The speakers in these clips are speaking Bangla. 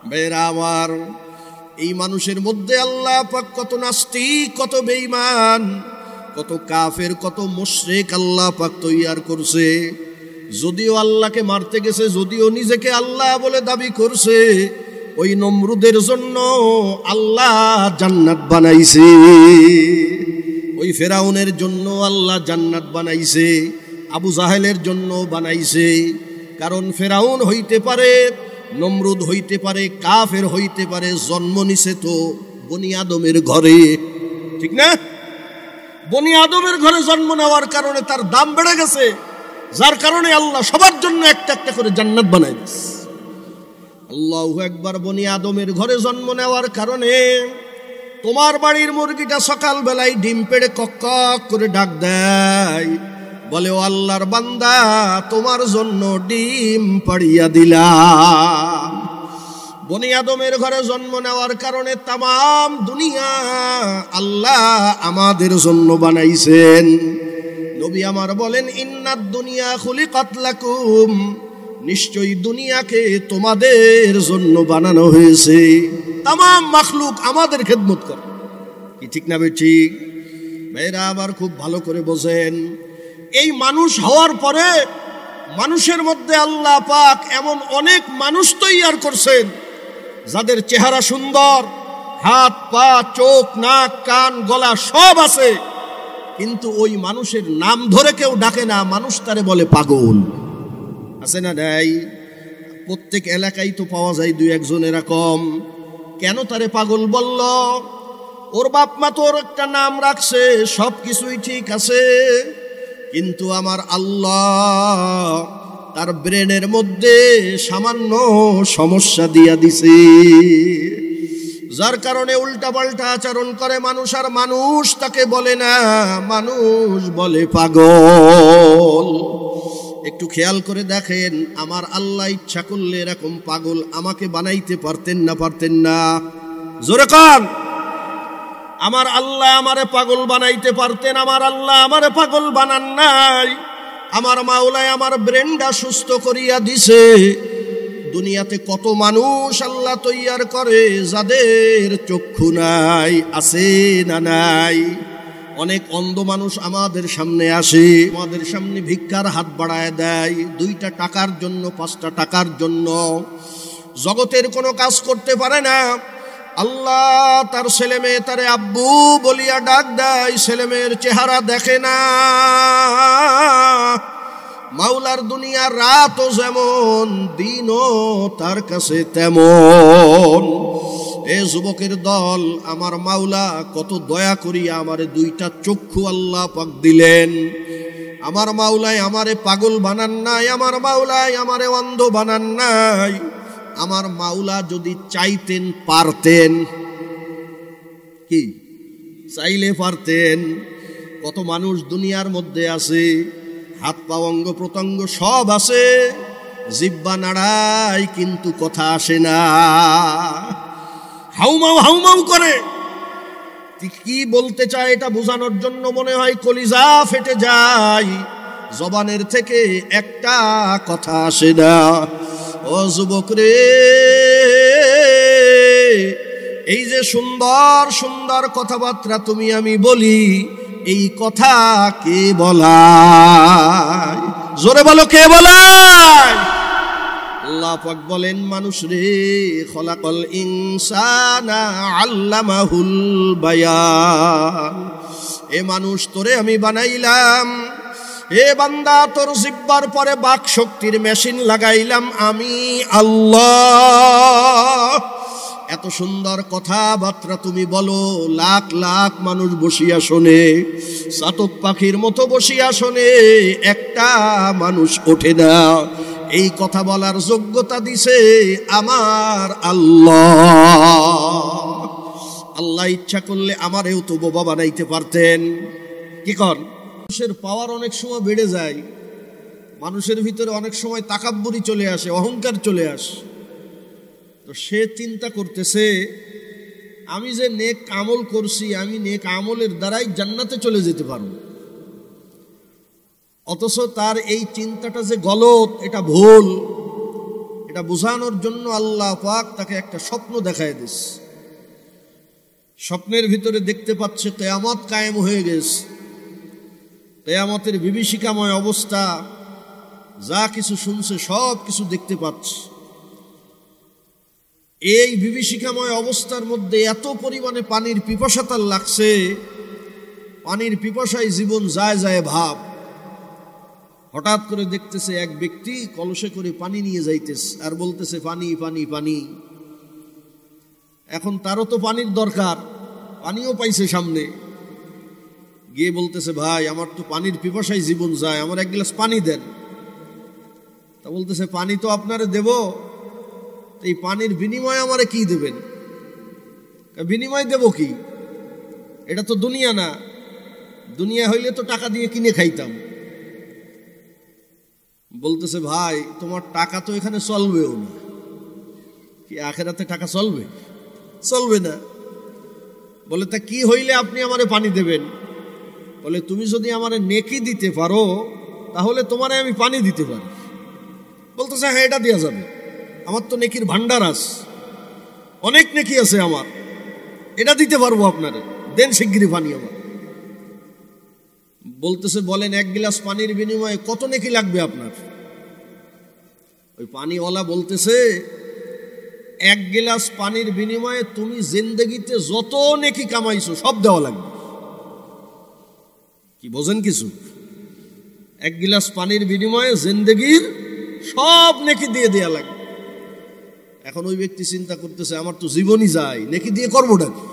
ভাইরা আমার, এই মানুষের মধ্যে আল্লাহ পাক কত নাস্তিক, কত বেঈমান, কত কাফের, কত মুশরিক আল্লাহ পাক তৈয়ার করছে। যদিও আল্লাহকে মারতে গেছে, যদিও নিজেকে আল্লাহ বলে দাবি করছে, ওই নমরুদের জন্য আল্লাহ জান্নাত বানাইছে, ওই ফেরাউনের জন্য আল্লাহ জান্নাত বানাইছে, আবু জাহেলের জন্য বানাইছে। কারণ ফেরাউন হইতে পারে, নমরুদ হইতে পারে, কাফের হইতে পারে, জন্ম নিছে তো বনি আদমের ঘরে, ঠিক না? বনি আদমের ঘরে জন্ম নেওয়ার কারণে তার দাম বেড়ে গেছে, যার কারণে আল্লাহ সবার জন্য একটা একটা করে জান্নাত বানাই দিয়েছে। আল্লাহু আকবার। বনি আদমের ঘরে জন্ম নেওয়ার কারণে তোমার বাড়ির মুরগিটা সকাল বেলায় ডিম পেড়ে কক কক করে ডাক দেয়, বলে ও আল্লাহর বান্দা, তোমার জন্য ডিম পাড়িয়া দিলাম। বনি আদমের ঘরে জন্ম নেওয়ার কারণে তামাম দুনিয়া আল্লাহ আমাদের জন্য বানাইছেন। নবী আমার বলেন, ইন্নাদ দুনিয়া খুলিকাত লাকুম, নিশ্চয়ই দুনিয়াকে তোমাদের জন্য বানানো হয়েছে। তামাম মাখলুক আমাদের খেদমত করে, কি ঠিক না ঠিক? ভাইরা আবার খুব ভালো করে বোঝেন, এই মানুষ হওয়ার পরে মানুষের মধ্যে আল্লাহ পাক এমন অনেক মানুষ তৈয়ার করছেন যাদের চেহারা সুন্দর, হাত পা চোখ নাক কান গলা সব আছে, কিন্তু ওই মানুষের নাম ধরে কেউ ডাকে না, মানুষ তারে বলে পাগল। আছে না নাই? প্রত্যেক এলাকায় তো পাওয়া যায় দুই একজন এরকম। কেন তারে পাগল বলল? ওর বাপ মা তো ওর একটা নাম রাখছে, সব কিছুই ঠিক আছে, কিন্তু আমার আল্লাহ তার ব্রেনের মধ্যে সামান্য সমস্যা দিয়া দিছে, যার কারণে উল্টাপাল্টা আচরণ করে মানুষ, আর মানুষ তাকে বলে না, মানুষ বলে পাগল। একটু খেয়াল করে দেখেন, আমার আল্লাহ ইচ্ছা করলে এরকম পাগল আমাকে বানাইতে পারতেন না? পারতেন না? জোরে কান। আমার আল্লাহ আমারে পাগল বানাইতে পারতেন, আমার আল্লাহ আমারে পাগল বানান নাই। আমার মাওলায় আমার ব্রেনটা সুস্থ করিয়া দিছে। দুনিয়াতে কত মানুষ আল্লাহ তৈয়ার করে যাদের চক্ষু নাই, আছে না নাই? অনেক অন্ধ মানুষ আমাদের সামনে আসে, আমাদের সামনে ভিক্ষার হাত বাড়ায় দেয়, 2টা টাকার জন্য, 5টা টাকার জন্য। জগতের কোনো কাজ করতে পারে না। আল্লাহ তার ছেলে মেয়ে তারে আব্বু বলিয়া ডাক দেয়, ছেলে মেয়ের চেহারা দেখে না। মাওলার দুনিয়ার রাতও যেমন, দিনও তার কাছে তেমন। এ যুবকের দল, আমার মাওলা কত দয়া করিয়া আমারে 2টা চক্ষু আল্লাহ পাক দিলেন। আমার মাওলায় আমারে পাগল বানান নাই, আমার মাওলায় আমারে অন্ধ বানান নাই। আমার মাওলা যদি চাইতেন পারতেন, কি চাইলে পারতেন। কত মানুষ দুনিয়ার মধ্যে আছে, হাত পা অঙ্গ প্রত্যঙ্গ সব আছে, জিহ্বা নাড়ায় কিন্তু কথা আসে না, হাউমাউ হাউমাউ করে। কি বলতে চায় এটা বোঝানোর জন্য মনে হয় কলিজা ফেটে যায়, জবানের থেকে একটা কথা আসে না। ও যুবক রে, এই যে সুন্দর সুন্দর কথাবার্তা তুমি আমি বলি, এই কথা কে বলায়? জোরে বলো, কে বলায়? আল্লাহ পাক বলেন, মানুষ রে, খলাকাল ইনসানা আল্লামাহুল বায়ান। এ মানুষ, তোরে আমি বানাইলাম, এ বান্দা তোর জিহ্বার পরে বাক শক্তির মেশিন লাগাইলাম আমি আল্লাহ। এত সুন্দর কথাবার্তা তুমি বলো, লাখ লাখ মানুষ বসিয়া শোনে, চাতক পাখির মতো বসিয়া শোনে, একটা মানুষ ওঠে না। এই কথা বলার যোগ্যতা দিছে আমার আল্লাহ। আল্লাহ ইচ্ছা করলে আমারেও তো বোবা বানাইতে পারতেন। কি কর? মানুষের পাওয়ার অনেক সময় বেড়ে যায়, মানুষের ভিতরে অনেক সময় তাকাব্বুরি চলে আসে, অহংকার চলে আসে। তো সে চিন্তা করতেছে, আমি যে নেক আমল করছি, আমি নেক আমলের দ্বারাই জান্নাতে চলে যেতে পারবো। অথচ তার এই চিন্তাটা যে গলত, এটা ভুল, এটা বোঝানোর জন্য আল্লাহ পাক তাকে একটা স্বপ্ন দেখায় দিস। স্বপ্নের ভিতরে দেখতে পাচ্ছে কিয়ামত কায়েম হয়ে গেছে, কিয়ামতের বিভীষিকাময় অবস্থা, যা কিছু শুনছে সব কিছু দেখতে পাচ্ছে। এই বিভীষিকাময় অবস্থার মধ্যে এত পরিমাণে পানির পিপাসা তার লাগছে, পানির পিপাসায় জীবন যায় যায় ভাব। হঠাৎ করে দেখতেছে এক ব্যক্তি কলসে করে পানি নিয়ে যাইতেছে আর বলতেছে পানি পানি পানি। এখন তারও তো পানির দরকার, পানিও পাইছে সামনে, গিয়ে বলতেছে ভাই আমার তো পানির পিপাসায় জীবন যায়, আমার এক গ্লাস পানি দেন। তা বলতেছে পানি তো আপনারে দেব, এই পানির বিনিময়ে আমারে কি দেবেন? বিনিময় দেব কি? এটা তো দুনিয়া না, দুনিয়া হইলে তো টাকা দিয়ে কিনে খাইতাম। বলতেছে ভাই তোমার টাকা তো এখানে চলবেও না, কি আখেরাতে টাকা চলবে? চলবে না। বলে তা কি হইলে আপনি আমারে পানি দেবেন? বলে তুমি যদি আমারে নেকি দিতে পারো তাহলে তোমারে আমি পানি দিতে পারি। বলতেছে হ্যাঁ এটা দেওয়া যাবে, আমার তো নেকির ভান্ডার আছে, অনেক নেকি আছে আমার, এটা দিতে পারবো আপনারে, দেন শিগগিরই পানি আমার। বলতেছে বলেন এক গ্লাস পানির বিনিময়ে কত নেকি লাগবে আপনার? ওই পানিওয়ালা বলতেছে এক গ্লাস পানির বিনিময়ে তুমি জিন্দেগিতে যত নেকি কামাইছো সব দেওয়া লাগবে। কি বোঝেন কিছু? এক গ্লাস পানির বিনিময়ে জিন্দেগির সব নেকি দিয়ে দেয়া লাগবে। এখন ওই ব্যক্তি চিন্তা করতেছে আমার তো জীবনই যায়, নেকি দিয়ে করবোটা কি?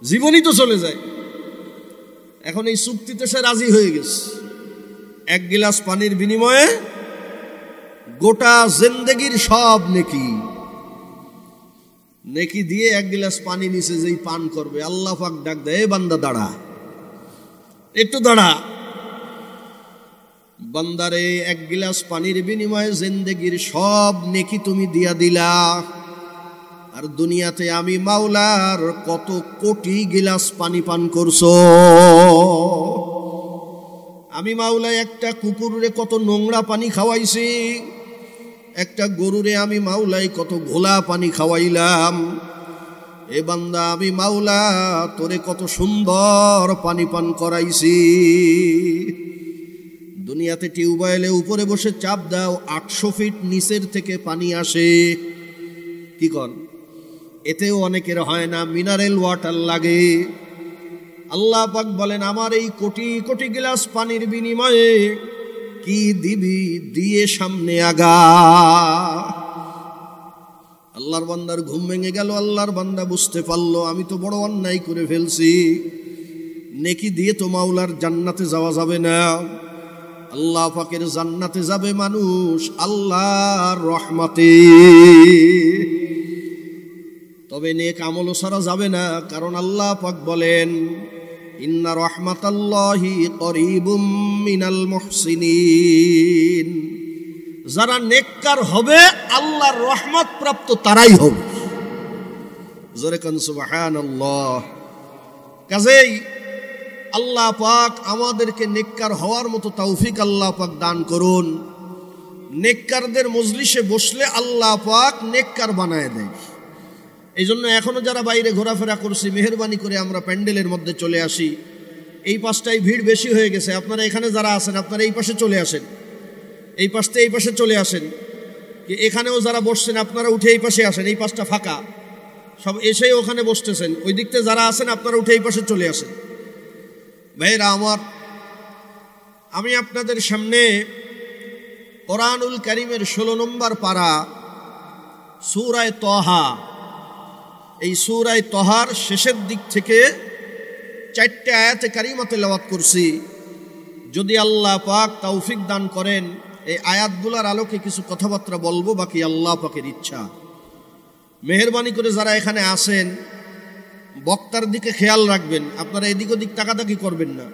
জীবনই তো চলে যায়। এখন এই চুক্তিতে সে রাজি হয়ে গেছে, এক গ্লাস পানির বিনিময়ে গোটা জিন্দেগির সব নেকি। নেকি দিয়ে এক গ্লাস পানি নিচে যেই পান করবে, আল্লাহ পাক ডাক দেয় বান্দা দাঁড়া, একটু দাঁড়া। বান্দারে এক গ্লাস পানির বিনিময়ে জিন্দেগির সব নেকি তুমি দিয়া দিলা, আর দুনিয়াতে আমি মাওলার কত কোটি গিলাস পানি পান করছো। আমি মাওলা একটা কুকুরে কত নোংরা পানি খাওয়াইছি, একটা গরুরে আমি মাওলাই কত ঘোলা পানি খাওয়াইলাম। এ বান্দা আমি মাওলা তোরে কত সুন্দর পানি পান করাইছি। দুনিয়াতে টিউবওয়েলে উপরে বসে চাপ দাও, 800 ফিট নিচের থেকে পানি আসে, কি কর? এতেও অনেকের হয় না, মিনারেল ওয়াটার লাগে। আল্লাহ পাক বলেন আমার এই কোটি কোটি গ্লাস পানির বিনিময়ে কি দিবি? দিয়ে সামনে আগা। আল্লাহর বান্দার ঘুম ভেঙে গেল। আল্লাহর বান্দা বুঝতে পারলো আমি তো বড় অন্যায় করে ফেলছি, নেকি দিয়ে তো মাওলার জান্নাতে যাওয়া যাবে না। আল্লাহ পাকের জান্নাতে যাবে মানুষ আল্লাহর রহমতে, তবে নেক আমল ছাড়া যাবে না। কারণ আল্লাহ পাক বলেন ইন্না রাহমাতাল্লাহি করিবুম মিনাল মুহসিনিন, যারা নেককার হবে আল্লাহর রহমত প্রাপ্ত তারাই হবে। জোরে কান সুবহানাল্লাহ। কাজেই আল্লাহ পাক আমাদেরকে নেককার হওয়ার মতো তৌফিক আল্লাহ পাক দান করুন। নেককারদের মজলিসে বসলে আল্লাহ পাক নেককার বানায় দেয়। এই জন্য এখনো যারা বাইরে ঘোরাফেরা করছি, মেহেরবানি করে আমরা প্যান্ডেলের মধ্যে চলে আসি। এই পাশটায় ভিড় বেশি হয়ে গেছে, আপনারা এখানে যারা আছেন আপনারা এই পাশে চলে আসেন, এই পাশে এই পাশে চলে আসেন। এখানেও যারা বসছেন আপনারা উঠে এই পাশে আসেন, এই পাশটা ফাঁকা, সব এসে ওখানে বসতেছেন। ওই দিকতে যারা আছেন আপনারা উঠে এই পাশে চলে আসেন। ভাইরা আমার, আমি আপনাদের সামনে কোরআনুল কারীমের 16 নম্বর পারা সূরা তাহা, এই সূরা তাহার শেষের দিক থেকে 4টে আয়াতে কারিমা তেলাওয়াত করছি। যদি আল্লাহ পাক তৌফিক দান করেন এই আয়াতগুলোর আলোকে কিছু কথাবার্তা বলবো, বাকি আল্লাহ পাকের ইচ্ছা। মেহেরবানি করে যারা এখানে আসেন বক্তার দিকে খেয়াল রাখবেন, আপনারা এদিক ওদিক তাকাতাকি করবেন না।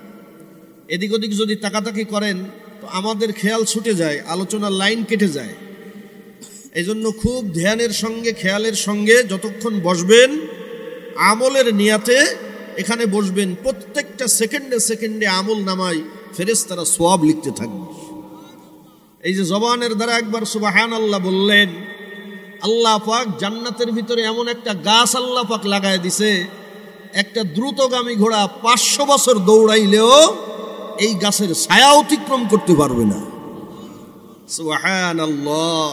এদিক ওদিক যদি তাকাতাকি করেন তো আমাদের খেয়াল ছুটে যায়, আলোচনার লাইন কেটে যায়। এই জন্য খুব ধ্যানের সঙ্গে খেয়ালের সঙ্গে যতক্ষণ বসবেন আমলের নিয়াতে এখানে বসবেন। প্রত্যেকটা সেকেন্ডে সেকেন্ডে আমল নামায় ফেরেশতারা সওয়াব লিখতে থাকবে। এই যে জবানের দ্বারা একবার সুবহানাল্লাহ বললেন, আল্লাহ পাক জান্নাতের ভিতরে এমন একটা গাছ আল্লাহ পাক লাগায় দিছে, একটা দ্রুতগামী ঘোড়া 500 বছর দৌড়াইলেও এই গাছের ছায়া অতিক্রম করতে পারবে না। সুবহানাল্লাহ,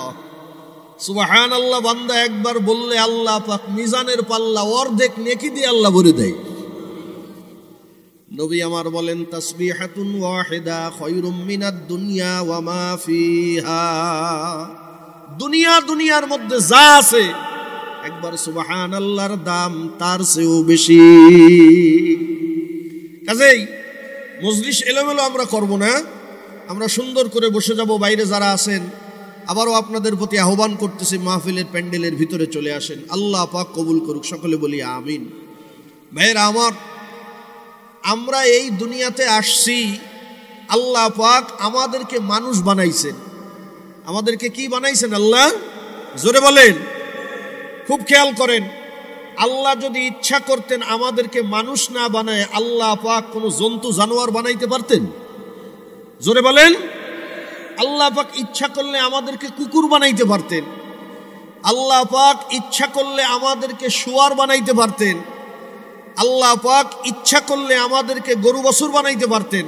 সুবহানাল্লাহ। বান্দা একবার বললে আল্লাহ পাক মিজানের পাল্লা অর্ধেক নেকি দিয়ে আল্লাহ ভরে দেয়। নবী আমার বলেন, তাসবিহাতুন ওয়াহিদা খায়রুম মিনাদ দুনিয়া ওয়া মা ফিহা। দুনিয়ার মধ্যে যা আছে একবার সুবহানাল্লাহর দাম তার চেয়েও বেশি। কাজেই মজলিস এলোমেলো আমরা করব না, আমরা সুন্দর করে বসে যাব। বাইরে যারা আছেন আবারও আপনাদের প্রতি আহ্বান করতেছি, মাহফিলের প্যান্ডেলের ভিতরে চলে আসেন। আল্লাহ পাক কবুল করুক, সকলে বলি আমিন। ভাইরা আমার, আমরা এই দুনিয়াতে আসছি, আল্লাহ পাক আমাদেরকে মানুষ বানাইছেন। আমাদেরকে কি বানাইছেন আল্লাহ? জোরে বলেন, খুব খেয়াল করেন। আল্লাহ যদি ইচ্ছা করতেন আমাদেরকে মানুষ না বানায়, আল্লাহ পাক কোনো জন্তু জানোয়ার বানাইতে পারতেন? জোরে বলেন। আল্লাহ পাক ইচ্ছা করলে আমাদেরকে কুকুর বানাইতে পারতেন, আল্লাহ পাক ইচ্ছা করলে আমাদেরকে শুয়ার বানাইতে পারতেন, আল্লাহ পাক ইচ্ছা করলে আমাদেরকে গরু বছর বানাইতে পারতেন।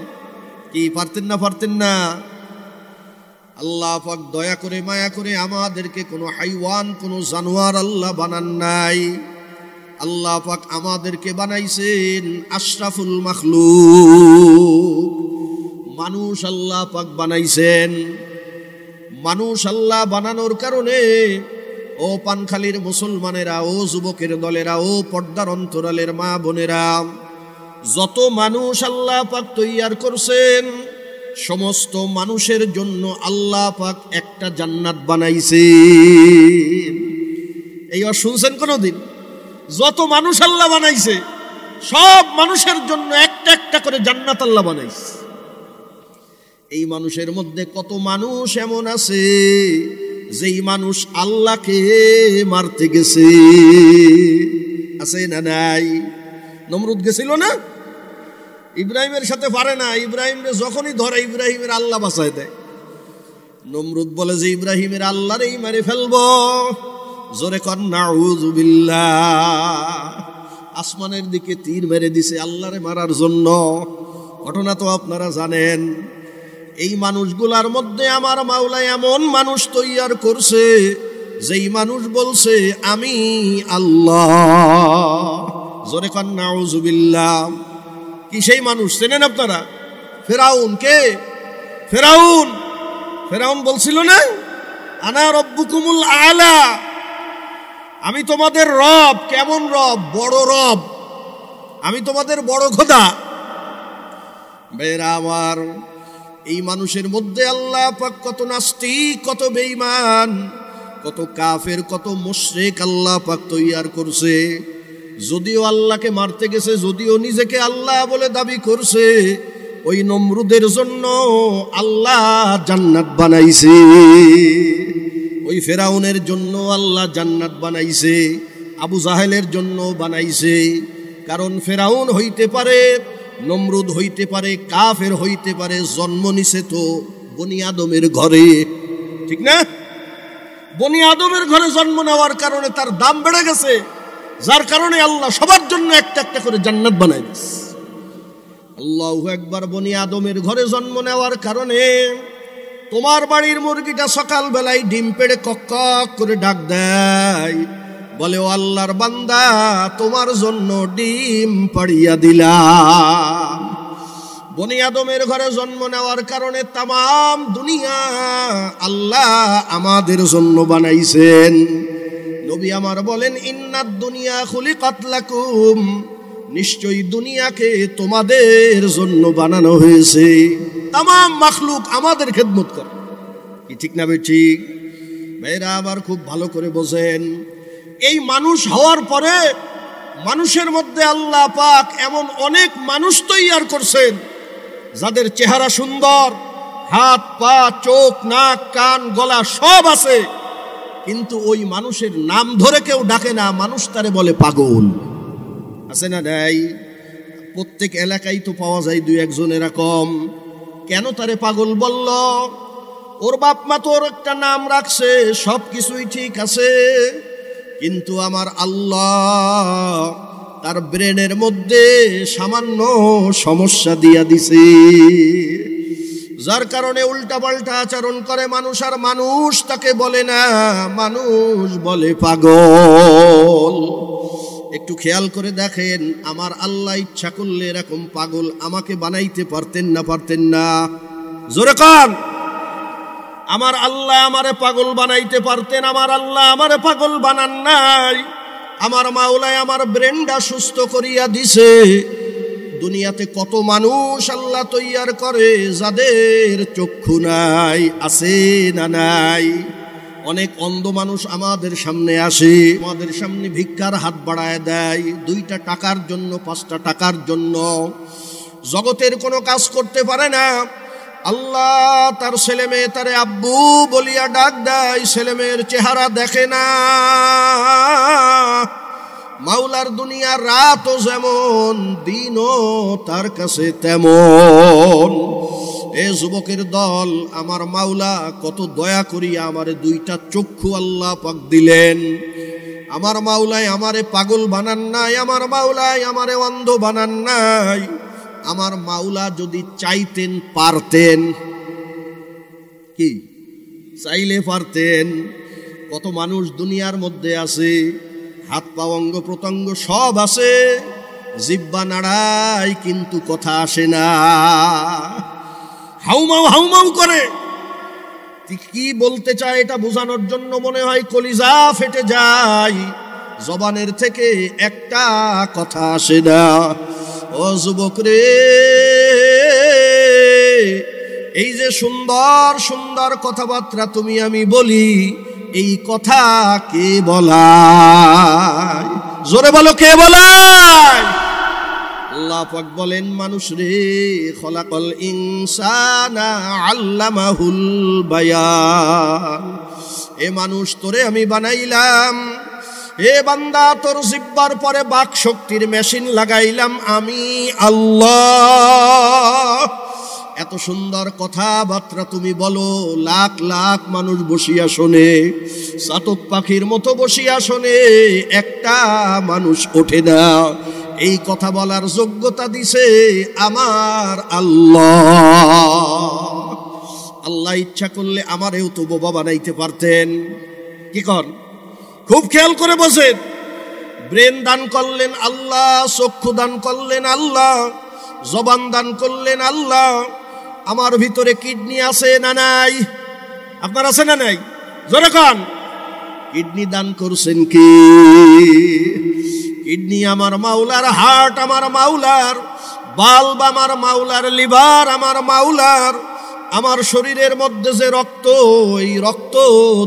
কি পারতেন না? পারতেন না। আল্লাহ পাক দয়া করে মায়া করে আমাদেরকে কোনো হাইওয়ান, কোনো জানোয়ার আল্লাহ বানান নাই। আল্লাহ পাক আমাদেরকে বানাইছেন আশরাফুল মাখলুক, মানুষ আল্লাহ পাক বানাইছেন। মানুষ আল্লাহ বানানোর কারণে ও পানখালীর মুসলমানেরা, ও যুবকের দলেরা, ও পর্দার অন্তরালের মা বোনেরা, যত মানুষ আল্লাহ পাক তৈয়ার করছেন সমস্ত মানুষের জন্য আল্লাহ পাক একটা জান্নাত বানাইছে। এই শুনছেন কোনদিন? যত মানুষ আল্লাহ বানাইছে সব মানুষের জন্য একটা একটা করে জান্নাত আল্লাহ বানাইছে। এই মানুষের মধ্যে কত মানুষ এমন আছে যেই মানুষ আল্লাহকে মারতে গেছে, আছে না নাই? নমরুদ গেছিল না? ইব্রাহিমের সাথে পারে না, ইব্রাহিমরে যখনই ধরে ইব্রাহিমের আল্লাহ বাঁচায় দেয়। নমরুদ বলে যে ইব্রাহিমের আল্লাহরেই মেরে ফেলবো। জোরে কর নাউযু বিল্লাহ। আসমানের দিকে তীর মেরে দিছে আল্লাহরে মারার জন্য। ঘটনা তো আপনারা জানেন। এই মানুষগুলার মধ্যে আমার মাওলা এমন মানুষ তৈয়ার করছে যেই মানুষ বলছে আমি আল্লাহ। জোরে কর নাউযু বিল্লাহ। কি সেই মানুষ চেনেন আপনারা? ফেরাউন। কে ফেরাউন? ফেরাউন বলছিল না, আনা রব্বুকুমুল আলা, আমি তোমাদের রব। কেমন রব? বড় রব, আমি তোমাদের বড় খোদা। বেরা আমার, এই মানুষের মধ্যে আল্লাহ পাক কত নাস্তিক, কত বেঈমান, কত কাফের, কত মুশরিক আল্লাহ পাক তৈয়ার করছে। যদিও আল্লাহকে মারতে গেছে, যদিও নিজেকে আল্লাহ বলে দাবি করছে, ওই নমরুদের জন্য আল্লাহ জান্নাত বানাইছে। ওই ফেরাউনের জন্য আল্লাহ জান্নাত বানাইছে, আবু জাহেলের জন্য বানাইছে। কারণ ফেরাউন হইতে পারে, নমরুদ হইতে পারে, কাফের হইতে পারে, জন্ম নিছে তো বনি আদমের ঘরে, ঠিক না? বনি আদমের ঘরে জন্ম নেওয়ার কারণে তার দাম বেড়ে গেছে, যার কারণে আল্লাহ সবার জন্য একটা একটা করে জান্নাত বানাই দিয়েছে। আল্লাহু আকবার। বনি আদমের ঘরে জন্ম নেওয়ার কারণে তোমার বাড়ির মুরগিটা সকাল বেলায় ডিম পেড়ে কক কক করে ডাক দেয়, বলে ও আল্লাহর বান্দা, তোমার জন্য ডিম পাড়িয়া দিলাম। বনি আদমের ঘরে জন্ম নেওয়ার কারণে তামাম দুনিয়া আল্লাহ আমাদের জন্য বানাইছেন। নবী আমার বলেন, ইন্নাদ দুনিয়া খুলিকাত লাকুম, নিশ্চয়ই দুনিয়াকে তোমাদের জন্য বানানো হয়েছে। তামাম মাখলুক আমাদের খেদমত করে। কি ঠিক না ঠিক? ভাইরা আবার খুব ভালো করে বোঝেন, এই মানুষ হওয়ার পরে মানুষের মধ্যে আল্লাহ পাক এমন অনেক মানুষ তৈয়ার করছেন যাদের চেহারা সুন্দর, হাত পা চোখ নাক কান গলা সব আছে, কিন্তু ওই মানুষের নাম ধরে কেউ ডাকে না, মানুষ তারে বলে পাগল। আছে না নাই? প্রত্যেক এলাকায় তো পাওয়া যায় দুই একজন এরকম। কেন তারে পাগল বলল? ওর বাপ মা তো ওর একটা নাম রাখছে, সব কিছুই ঠিক আছে, কিন্তু আমার আল্লাহ তার ব্রেনের মধ্যে সামান্য সমস্যা দিয়া দিছে, যার কারণে উল্টাপাল্টা আচরণ করে মানুষ। আর মানুষ তাকে বলে না, মানুষ বলে পাগল। একটু খেয়াল করে দেখেন, আমার আল্লাহ ইচ্ছা করলে এরকম পাগল আমাকে বানাইতে পারতেন না? পারতেন না? জোরে কান। আমার আল্লাহ আমারে পাগল বানাইতে পারতেন, আমার আল্লাহ আমারে পাগল বানান নাই। আমার মাওলায় আমার ব্রেনটা সুস্থ করিয়া দিছে। দুনিয়াতে কত মানুষ আল্লাহ তৈয়ার করে যাদের চক্ষু নাই, আছে না নাই? অনেক অন্ধ মানুষ আমাদের সামনে আসে, আমাদের সামনে ভিক্ষার হাত বাড়ায় দেয়, 2টা টাকার জন্য, 5টা টাকার জন্য। জগতের কোনো কাজ করতে পারে না। আল্লাহ তার ছেলে মেয়ে তারে আব্বু বলিয়া ডাক দেয়, ছেলে মেয়ের চেহারা দেখে না। মাওলার দুনিয়ার রাতও যেমন, দিনও তার কাছে তেমন। এ যুবকের দল, আমার মাওলা কত দয়া করিয়া আমারে 2টা চক্ষু আল্লাহ পাক দিলেন। আমার মাওলায় আমারে পাগল বানান নাই, আমার মাওলায় আমারে অন্ধ বানান নাই। আমার মাওলা যদি চাইতেন পারতেন, কি চাইলে পারতেন। কত মানুষ দুনিয়ার মধ্যে আছে, হাত পা অঙ্গ প্রত্যঙ্গ সব আছে, জিহ্বা নাড়ায় কিন্তু কথা আসে না, হাউমাউ হাউমাউ করে। কি বলতে চায় এটা বোঝানোর জন্য মনে হয় কলিজা ফেটে যায়, জবানের থেকে একটা কথা আসে না। ও যুবক রে, এই যে সুন্দর সুন্দর কথাবার্তা তুমি আমি বলি, এই কথা কে বলায়? জোরে বলো, কে বলায়? আল্লাহ পাক বলেন, মানুষ রে, খলাকাল ইনসানা আল্লামাহুল বায়ান। এ মানুষ, তোরে আমি বানাইলাম, এ বান্দা তোর জিহ্বার পরে বাক শক্তির মেশিন লাগাইলাম আমি আল্লাহ। এত সুন্দর কথাবার্তা তুমি বলো, লাখ লাখ মানুষ বসিয়া শোনে, চাতক পাখির মতো বসিয়া শোনে, একটা মানুষ ওঠে না। এই কথা বলার যোগ্যতা দিছে আমার আল্লাহ। আল্লাহ ইচ্ছা করলে আমারেও তো বোবা বানাইতে পারতেন। কি কর, খুব খেয়াল করে বসেন। ব্রেন দান করলেন আল্লাহ, চক্ষু দান করলেন আল্লাহ, জবান দান করলেন আল্লাহ। আমার ভিতরে কিডনি আছে না নাই? আপনার আছে না নাই? জোরে কন। কিডনি দান করছেন কি? কিডনি আমার মাওলার, হার্ট আমার মাওলার, বাল্ব আমার মাওলার, লিভার আমার মাওলার। আমার শরীরের মধ্যে যে রক্ত, এই রক্ত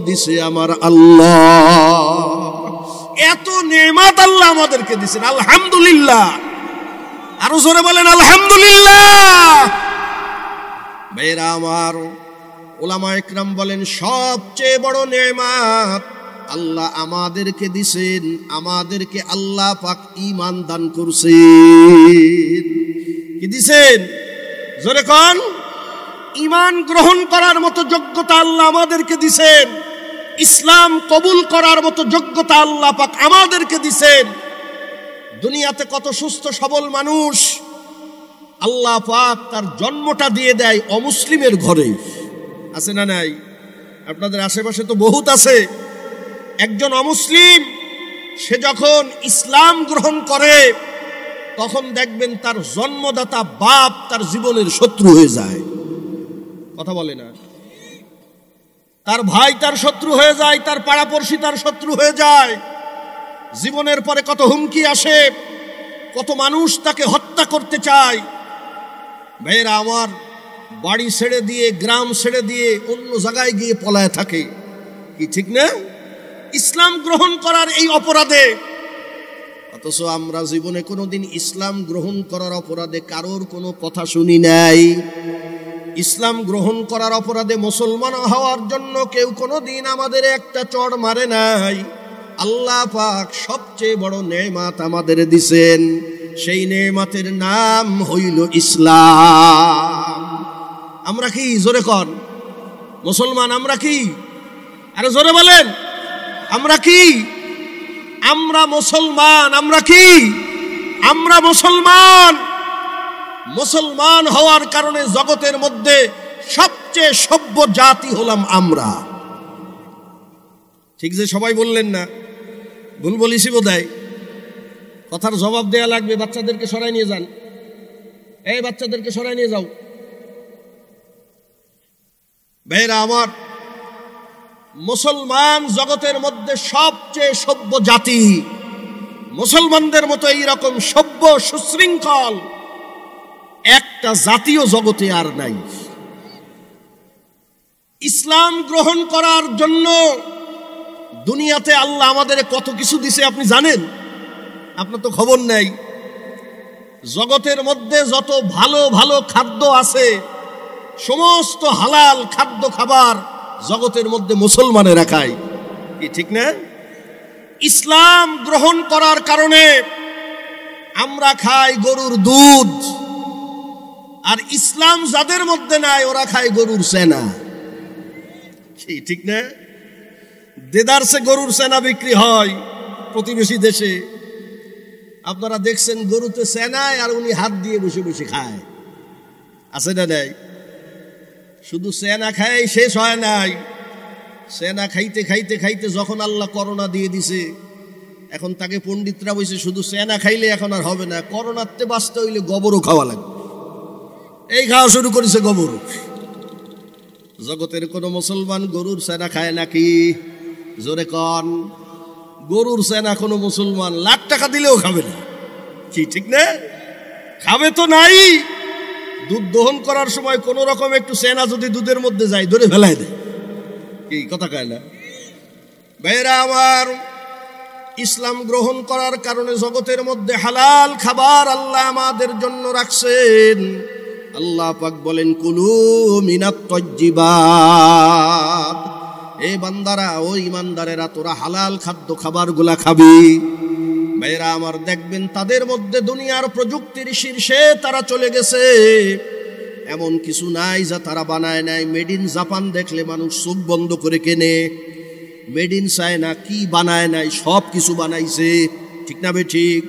দিছে আমার আল্লাহ। এত নেয়ামত আল্লাহ আমাদেরকে দিছেন, আলহামদুলিল্লাহ। আরো জোরে বলেন আলহামদুলিল্লাহ। ভাইরা আমার, ওলামা ইকরাম বলেন সবচেয়ে বড় নেয়ামত আল্লাহ আমাদেরকে দিছেন, আমাদেরকে আল্লাহ পাক ঈমান দান করছেন। কি দিছেন? জোরে কোন। ঈমান গ্রহণ করার মতো যোগ্যতা আল্লাহ আমাদেরকে দিছেন, ইসলাম কবুল করার মতো যোগ্যতা আল্লাহ পাক আমাদেরকে দিছেন। দুনিয়াতে কত সুস্থ সবল মানুষ, আল্লাহ পাক তার জন্মটা দিয়ে দেয় অমুসলিমের ঘরে। আছে না নাই? আপনাদের আশেপাশে তো বহুত আছে। একজন অমুসলিম, সে যখন ইসলাম গ্রহণ করে, তখন দেখবেন তার জন্মদাতা বাপ তার জীবনের শত্রু হয়ে যায়। কথা বলে না? তার ভাই তার শত্রু হয়ে যায়, তার পাড়াপড়শি তার শত্রু হয়ে যায়। জীবনের পরে কত হুমকি আসে, কত মানুষ তাকে হত্যা করতে চায়। ভাইয়েরা আমার, বাড়ি ছেড়ে দিয়ে, গ্রাম ছেড়ে দিয়ে অন্য জায়গায় গিয়ে পলায় থাকে। কি ঠিক না? ইসলাম গ্রহণ করার এই অপরাধে। অথচ আমরা জীবনে কোনোদিন ইসলাম গ্রহণ করার অপরাধে কারোর কোনো কথা শুনি নাই। ইসলাম গ্রহণ করার অপরাধে মুসলমান হওয়ার জন্য কেউ কোনোদিন আমাদের একটা চড় মারে নাই। আল্লাহ পাক সবচেয়ে বড় নেয়ামত আমাদের দিছেন, সেই নেয়ামতের নাম হইল ইসলাম। আমরা কি, জোরে কর, মুসলমান আমরা কি? আরে জোরে বলেন, আমরা কি? আমরা মুসলমান। আমরা কি? আমরা মুসলমান। মুসলমান হওয়ার কারণে জগতের মধ্যে সবচেয়ে সভ্য জাতি হলাম আমরা। ঠিক যে সবাই বললেন না, ভুল বলিছি বোধহয়। কথার জবাব দেয়া লাগবে। বাচ্চাদেরকে সরাই নিয়ে যান, এই বাচ্চাদেরকে সরাই নিয়ে যাও। ভাইরা আমার, মুসলমান জগতের মধ্যে সবচেয়ে সভ্য জাতি। মুসলমানদের মতো এইরকম সভ্য সুশৃঙ্খল একটা জাতীয় জগতে আর নাই। ইসলাম গ্রহণ করার জন্য দুনিয়াতে আল্লাহ আমাদের কত কিছু দিছে আপনি জানেন? আপনার তো খবর নাই। জগতের মধ্যে যত ভালো ভালো খাদ্য আছে, সমস্ত হালাল খাদ্য খাবার জগতের মধ্যে মুসলমানেরা খায়। কি ঠিক না? ইসলাম গ্রহণ করার কারণে আমরা খাই গরুর দুধ, আর ইসলাম যাদের মধ্যে নাই ওরা খায় গরুর সেনা। কি ঠিক না? দেদারসে গরুর সেনা বিক্রি হয় প্রতিবেশী দেশে। আপনারা দেখছেন গরুতে সেনায় আর উনি হাত দিয়ে বসে বসে খায়। আছে না নাই? শুধু সেনা খায় শেষ হয় নাই। সেনা খাইতে খাইতে খাইতে যখন আল্লাহ করোনা দিয়ে দিছে, এখন তাকে পণ্ডিতরা বলছে শুধু সেনা খাইলে এখন আর হবে না, করোনাতে বাঁচতে হইলে গোবরও খাওয়া লাগবে। এই খাওয়া শুরু করেছে গোবর। জগতের কোন মুসলমান গরুর সেনা খায় নাকি? জোরে কন। গরুর সেনা কোনো মুসলমান লাখ টাকা দিলেও খাবে না। কি ঠিক না? খাবে তো নাই। দুধ দহন করার সময় কোন রকম একটু সেনা যদি দুধের মধ্যে যায় ধরে ফেলায় দেয়। কি কথা কয় না? ভাইরা আমার, ইসলাম গ্রহণ করার কারণে জগতের মধ্যে হালাল খাবার আল্লাহ আমাদের জন্য রাখছেন। আল্লাহ পাক বলেন, কুলু মিনাত তাইয়্যিবাত। এই বান্দারা, ও ইমানদারেরা, তোরা হালাল খাদ্য খাবার গুলা খাবি। ভাইরা আমার, দেখবেন তাদের মধ্যে দুনিয়ার প্রযুক্তির শীর্ষে তারা চলে গেছে। এমন কিছু নাই যা তারা বানায় নাই। মেড ইন জাপান দেখলে মানুষ চোখ বন্ধ করে কেনে। মেড ইন চায়না কি বানায় নাই, সব কিছু বানাইছে। ঠিক না বে ঠিক?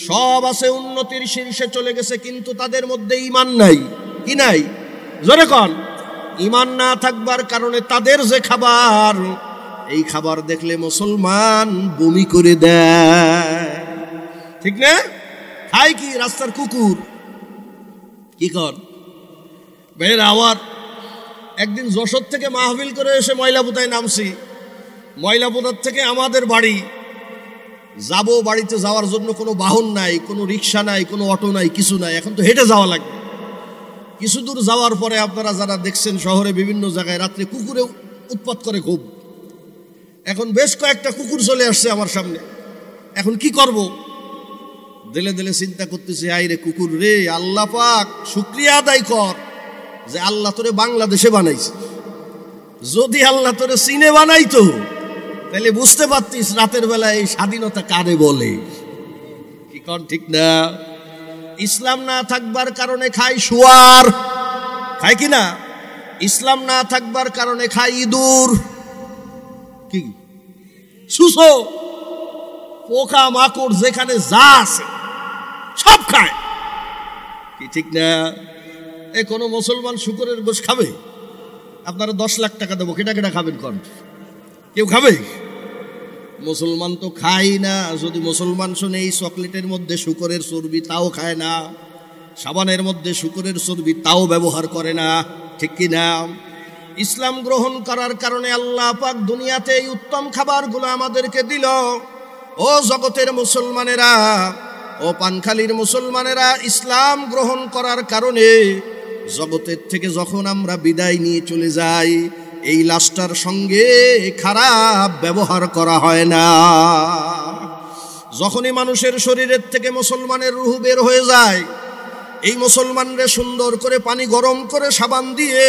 সব আছে, উন্নতির শীর্ষে চলে গেছে, কিন্তু তাদের মধ্যে ঈমান নাই। কি নাই? জোরে কন। ঈমান না থাকবার কারণে তাদের যে খাবার, এই খাবার দেখলে মুসলমান বমি করে দেয়। ঠিক না? খায় কি? রাস্তার কুকুর। কি কর ভাইয়ের আমার, একদিন যশোর থেকে মাহফিল করে এসে ময়লাপোতায় নামছি। ময়লাপোতার থেকে আমাদের বাড়ি যাব, বাড়িতে যাওয়ার জন্য কোনো বাহন নাই, কোনো রিক্সা নাই, কোনো অটো নাই, কিছু নাই। এখন তো হেঁটে যাওয়া লাগবে। কিছু দূর যাওয়ার পরে আপনারা যারা দেখছেন শহরে বিভিন্ন জায়গায় রাত্রে কুকুরে উৎপাত করে খুব। এখন বেশ কয়েকটা কুকুর চলে আসছে আমার সামনে। এখন কি করব? দিলে দিলে চিন্তা করতেছি, আই রে কুকুর রে, আল্লাহ পাক শুকরিয়া আদায় কর যে আল্লাহ তোরে বাংলাদেশে বানাইছে। যদি আল্লাহ তোরে চীনে বানাইতো তাহলে বুঝতে পারতিস রাতের বেলা এই স্বাধীনতা কারে বলে। কি কর ঠিক না? ইসলাম না থাকবার কারণে খাই শুয়ার, খায় কি না? ইসলাম না থাকবার কারণে খাই ইঁদুর, কি সুসো, পোকা মাকড়, যেখানে যা আছে সব খায়। কি ঠিক না? এ কোন মুসলমান শুকরের গোশ খাবে? আপনারা 10 লাখ টাকা দেবো, কেটা কেটা খাবেন কন? কেউ খাবে? মুসলমান তো খাই না। যদি মুসলমান শোনে এই চকলেটের মধ্যে শুকরের চর্বি, তাও খায় না। সাবানের মধ্যে শুকরের চর্বি, তাও ব্যবহার করে না। ঠিক কি না? ইসলাম গ্রহণ করার কারণে আল্লাহ পাক দুনিয়াতে এই উত্তম খাবারগুলো আমাদেরকে দিল। ও জগতের মুসলমানেরা, ও পানখালীর মুসলমানেরা, ইসলাম গ্রহণ করার কারণে জগতের থেকে যখন আমরা বিদায় নিয়ে চলে যাই, এই লাশটার সঙ্গে খারাপ ব্যবহার করা হয় না। যখনই মানুষের শরীরের থেকে মুসলমানের রূহ বের হয়ে যায়, এই মুসলমানরে সুন্দর করে পানি গরম করে সাবান দিয়ে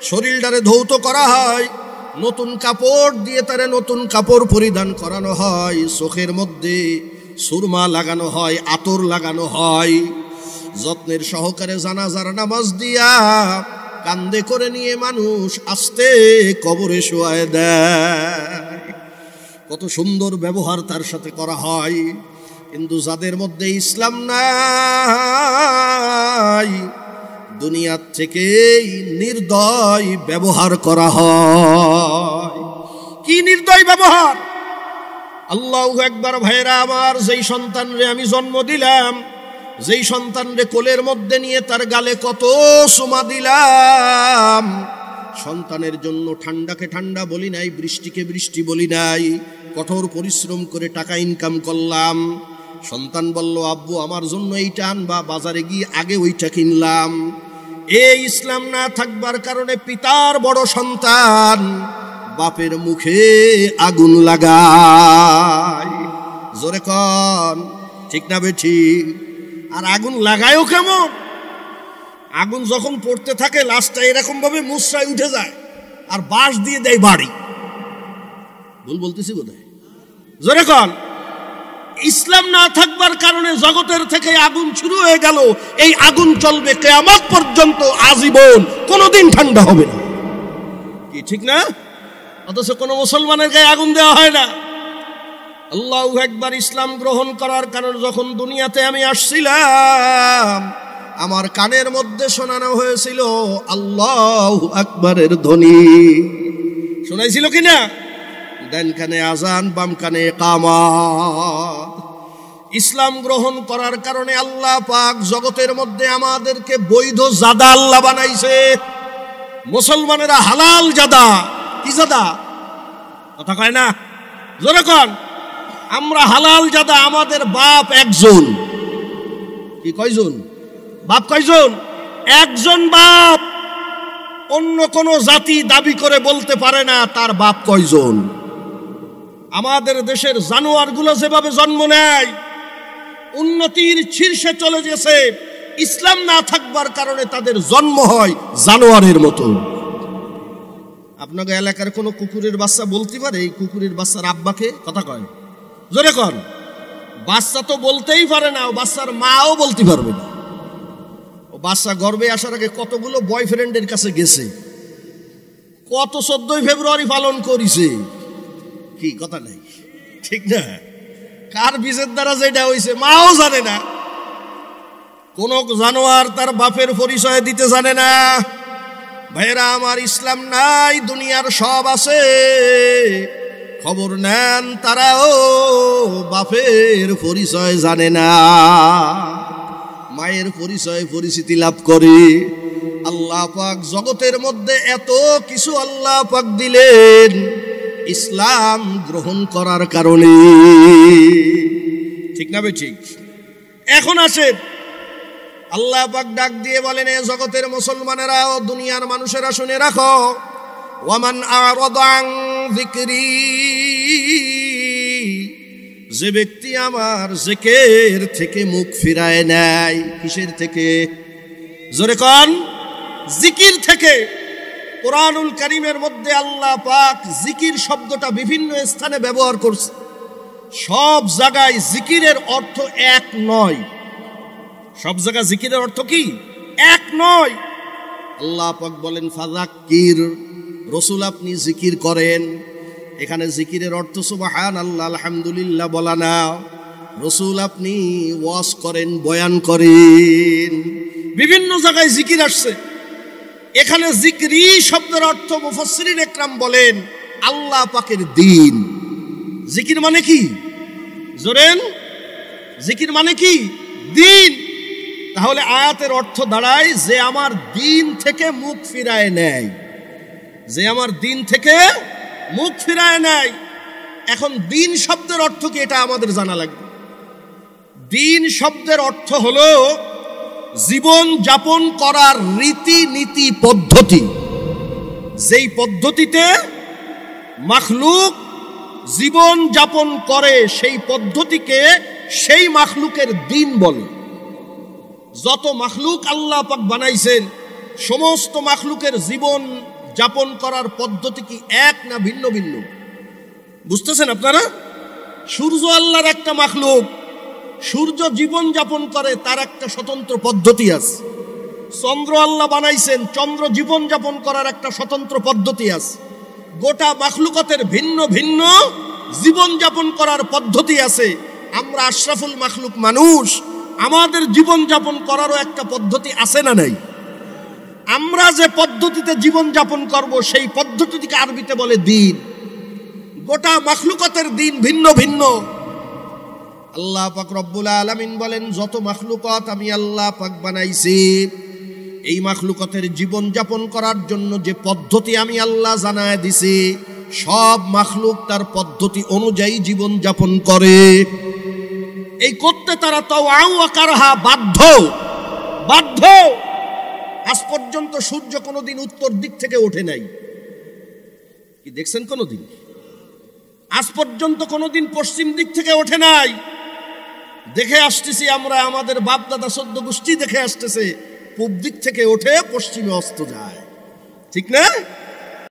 শরীরটারে ধৌত করা হয়, নতুন কাপড় দিয়ে তারে নতুন কাপড় পরিধান করানো হয়, চোখের মধ্যে সুরমা লাগানো হয়, আতর লাগানো হয়, যত্নের সহকারে জানাজার নামাজ দিয়া কান্দে করে নিয়ে মানুষ আস্তে কবরে শোয়ায় দেয়। কত সুন্দর ব্যবহার তার সাথে করা হয়। কিন্তু যাদের মধ্যে ইসলাম নাই, দুনিয়ার থেকেই নির্দয় ব্যবহার করা হয়। কি নির্দয় ব্যবহার! আল্লাহু আকবার। ভাইরা আমার, যেই সন্তানরে আমি জন্ম দিলাম, যেই সন্তানরে কোলের মধ্যে নিয়ে তার গালে কত চুমা দিলাম, সন্তানের জন্য ঠান্ডাকে ঠান্ডা বলি নাই, বৃষ্টিকে বৃষ্টি বলি নাই, কঠোর পরিশ্রম করে টাকা ইনকাম করলাম। সন্তান বলল, আব্বু আমার জন্য এইটা আনবা, বাজারে গিয়ে আগে ওইটা কিনলাম। এই ইসলাম না থাকবার কারণে পিতার বড় সন্তান বাপের মুখে আগুন লাগায়। জোরে কন, ঠিক না বেঠিক? আর আগুন লাগায়ও কেমন? আগুন যখন পড়তে থাকে লাশটা এরকম ভাবে মুসরায় উঠে যায়, আর বাঁশ দিয়ে দেয় বাড়ি। ভুল বলতেছি বোধহয়? জোরে কন। ইসলাম না থাকবার কারণে জগতের থেকে আগুন শুরু হয়ে গেল। এই আগুন চলবে কিয়ামত পর্যন্ত, আজীবন, কোনোদিন ঠান্ডা হবে না। কি ঠিক না? অথচ কোনো মুসলমানের গায়ে আগুন দেওয়া হয় না। আল্লাহু আকবার। ইসলাম গ্রহণ করার কারণে যখন দুনিয়াতে আমি আসছিলাম, আমার কানের মধ্যে শোনানো হয়েছিল আল্লাহু আকবারের ধ্বনি। শোনাইছিল কিনা? ডান কানে আজান, বাম কানে ইকামত। ইসলাম গ্রহণ করার কারণে আল্লাহ পাক জগতের মধ্যে আমাদেরকে বৈধ জাদা আল্লাহ বানাইছে। মুসলমানেরা হালাল জাদা। কি জাদা? কথা কয় না, জোরে কন। আমরা হালাল জাদা। আমাদের বাপ একজন। কি কয়জন? বাপ কয়জন? একজন বাপ। অন্য কোন জাতি দাবি করে বলতে পারে না তার বাপ কয়জন। আমাদের দেশের জানোয়ারগুলো যেভাবে জন্ম নেয়, উন্নতির শীর্ষে চলে গেছে, ইসলাম না থাকবার কারণে তাদের জন্ম হয় জানোয়ারের মতো। আপনাকে এলাকার কোন কুকুরের বাচ্চা বলতে পারে এই কুকুরের বাচ্চার আব্বাকে? কথা কয়, জোরে কন। বাচ্চা তো বলতেই পারে না, বাচ্চার মাও বলতে পারবে না। বাচ্চা গর্ভে আসার আগে কতগুলো বয়ফ্রেন্ডের কাছে গেছে, কত 14 ফেব্রুয়ারি পালন করেছে। কি কথা নাই, ঠিক না? কার বীজের দ্বারা যেটা হয়েছে মাও জানে না। কোন জানোয়ার তার বাপের পরিচয় দিতে জানে না। ভাইরা আমার, ইসলাম নাই, দুনিয়ার সব আছে, খবর নেন তারাও বাপের পরিচয় জানে না, মায়ের পরিচয় পরিচিতি লাভ করে। আল্লাহ পাক জগতের মধ্যে এত কিছু আল্লাহ পাক দিলেন ইসলাম গ্রহণ করার কারণে, ঠিক না বেঠিক? এখন আসেন, আল্লাহ পাক ডাক দিয়ে বলেন, এ জগতের মুসলমানেরা ও দুনিয়ার মানুষেরা শুনে রাখো, ওয়ামান আরাদা আন যিকরি, যে ব্যক্তি আমার জিকির থেকে মুখ ফিরায় নেয়। কিসের থেকে? জোরে কোন? জিকির থেকে। কোরআনুল কারীমের মধ্যে আল্লাহ পাক জিকির শব্দটা বিভিন্ন স্থানে ব্যবহার করছে। সব জায়গায় জিকিরের অর্থ এক নয়। সব জায়গায় জিকিরের অর্থ কি? এক নয়। আল্লাহ পাক বলেন ফাযাক্কির, রাসূল আপনি জিকির করেন। এখানে জিকিরের অর্থ সুবহানাল্লাহ, আলহামদুলিল্লাহ বলা না। রাসূল আপনি ওয়াজ করেন, বয়ান করেন। বিভিন্ন জায়গায় জিকির আসছে। এখানে জিকরি শব্দের অর্থ মুফাসসিরিন ইকরাম বলেন আল্লাহ পাকের দ্বীন। জিকির মানে কি? জোরেন, জিকির মানে কি? দ্বীন। তাহলে আয়াতের অর্থ দাঁড়ায় যে আমার দ্বীন থেকে মুখ ফিরায় নেয়, যে আমার দ্বীন থেকে মুখ ফিরায় নেয়। এখন দ্বীন শব্দের অর্থ কি এটা আমাদের জানা লাগবে। দ্বীন শব্দের অর্থ হলো জীবন যাপন করার রীতি নীতি পদ্ধতি, যেই পদ্ধতিতে মাখলুক জীবন যাপন করে সেই পদ্ধতিকে সেই মাখলুকের দ্বীন বলে। যত মাখলুক আল্লাহ পাক বানাইছেন সমস্ত মাখলুকের জীবন যাপন করার পদ্ধতি কি এক না ভিন্ন ভিন্ন? বুঝতেছেন আপনারা? সূর্য আল্লাহর একটা মাখলুক, সূর্য জীবন যাপন করে, তার একটা স্বতন্ত্র পদ্ধতি আছে। চন্দ্র আল্লাহ বানাইছেন, চন্দ্র জীবন যাপন করার একটা স্বতন্ত্র পদ্ধতি আছে। গোটা মাখলুকাতের ভিন্ন ভিন্ন জীবন যাপন করার পদ্ধতি আছে। আমরা আশরাফুল মাখলুক মানুষ, আমাদের জীবন যাপন করারও একটা পদ্ধতি আছে না নাই? আমরা যে পদ্ধতিতে জীবন যাপন করব সেই পদ্ধতিকে আরবিতে বলে দিন। গোটা মাখলুকাতের দিন ভিন্ন ভিন্ন। আল্লাহ পাক রব্বুল আলামিন বলেন, যত মাখলুকাত আমি আল্লাহ পাক বানাইছি, এই মাখলুকাতের জীবন যাপন করার জন্য যে পদ্ধতি আমি আল্লাহ জানায় দিছি, সব মাখলুক তার পদ্ধতি অনুযায়ী জীবন যাপন করে। এই করতে তারা তাওআউ ওয়া কারহা, বাধ্য বাধ্য। আজ পর্যন্ত সূর্য কোনোদিন উত্তর দিক থেকে ওঠে নাই, কি দেখছেন কোনোদিন? আজ পর্যন্ত কোনোদিন পশ্চিম দিক থেকে ওঠে নাই। দেখে আসতেছি আমরা, আমাদের বাপ দাদা সদ্য গোষ্ঠী দেখে আসতেছে, পূব দিক থেকে ওঠে পশ্চিমে অস্ত যায়, ঠিক না?